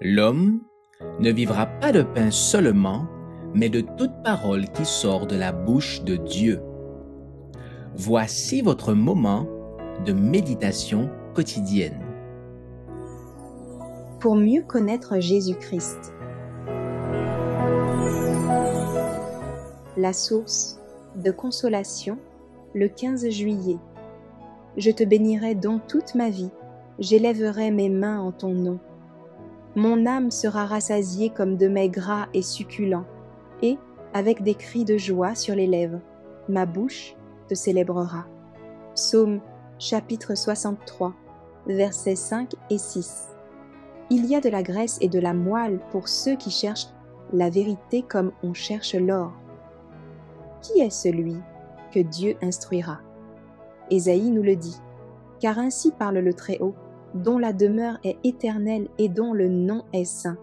L'homme ne vivra pas de pain seulement, mais de toute parole qui sort de la bouche de Dieu. Voici votre moment de méditation quotidienne. Pour mieux connaître Jésus-Christ. La source de consolation, le 15 juillet. Je te bénirai donc toute ma vie, j'élèverai mes mains en ton nom. Mon âme sera rassasiée comme de mets gras et succulents, et, avec des cris de joie sur les lèvres, ma bouche te célébrera. Psaume chapitre 63, versets 5 et 6. Il y a de la graisse et de la moelle pour ceux qui cherchent la vérité comme on cherche l'or. Qui est celui que Dieu instruira? Ésaïe nous le dit, car ainsi parle le Très-Haut, dont la demeure est éternelle et dont le nom est saint.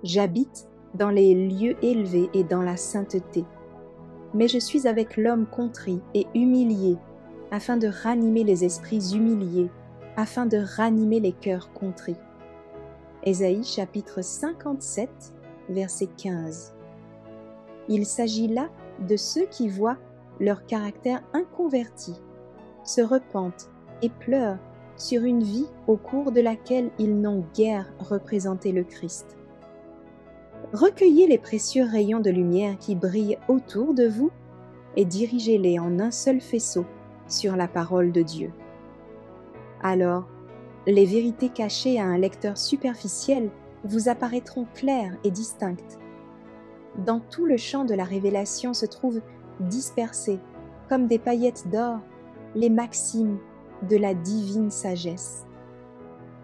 J'habite dans les lieux élevés et dans la sainteté. Mais je suis avec l'homme contrit et humilié, afin de ranimer les esprits humiliés, afin de ranimer les cœurs contrits. Ésaïe chapitre 57, verset 15. Il s'agit là de ceux qui voient leur caractère inconverti, se repentent et pleurent sur une vie au cours de laquelle ils n'ont guère représenté le Christ. Recueillez les précieux rayons de lumière qui brillent autour de vous et dirigez-les en un seul faisceau sur la parole de Dieu. Alors, les vérités cachées à un lecteur superficiel vous apparaîtront claires et distinctes. Dans tout le champ de la révélation se trouvent dispersées, comme des paillettes d'or, les maximes de la divine sagesse.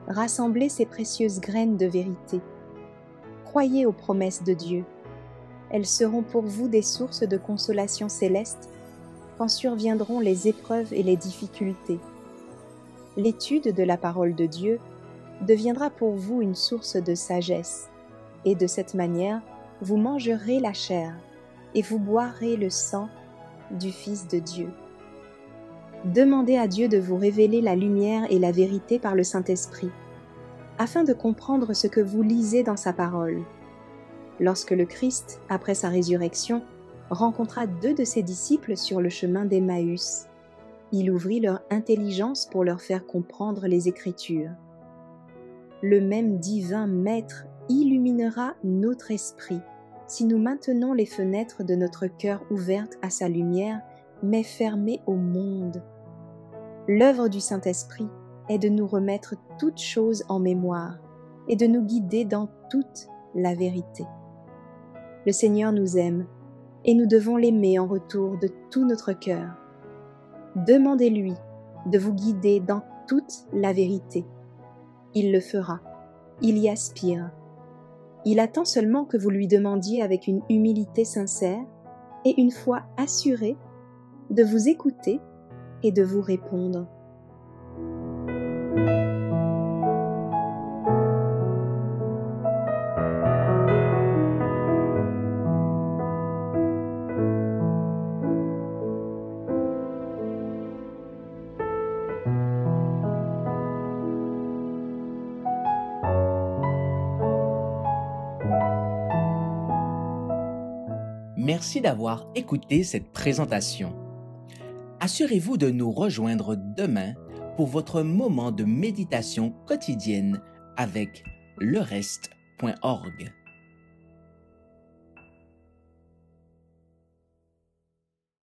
Rassemblez ces précieuses graines de vérité. Croyez aux promesses de Dieu. Elles seront pour vous des sources de consolation céleste quand surviendront les épreuves et les difficultés. L'étude de la parole de Dieu deviendra pour vous une source de sagesse, et de cette manière, vous mangerez la chair et vous boirez le sang du Fils de Dieu. Demandez à Dieu de vous révéler la lumière et la vérité par le Saint-Esprit, afin de comprendre ce que vous lisez dans sa parole. Lorsque le Christ, après sa résurrection, rencontra 2 de ses disciples sur le chemin d'Emmaüs, il ouvrit leur intelligence pour leur faire comprendre les Écritures. Le même divin Maître illuminera notre esprit si nous maintenons les fenêtres de notre cœur ouvertes à sa lumière, mais fermées au monde. L'œuvre du Saint-Esprit est de nous remettre toutes choses en mémoire et de nous guider dans toute la vérité. Le Seigneur nous aime et nous devons l'aimer en retour de tout notre cœur. Demandez-lui de vous guider dans toute la vérité. Il le fera, il y aspire. Il attend seulement que vous lui demandiez avec une humilité sincère et une foi assurée de vous écouter et de vous répondre. Merci d'avoir écouté cette présentation. Assurez-vous de nous rejoindre demain pour votre moment de méditation quotidienne avec lereste.org.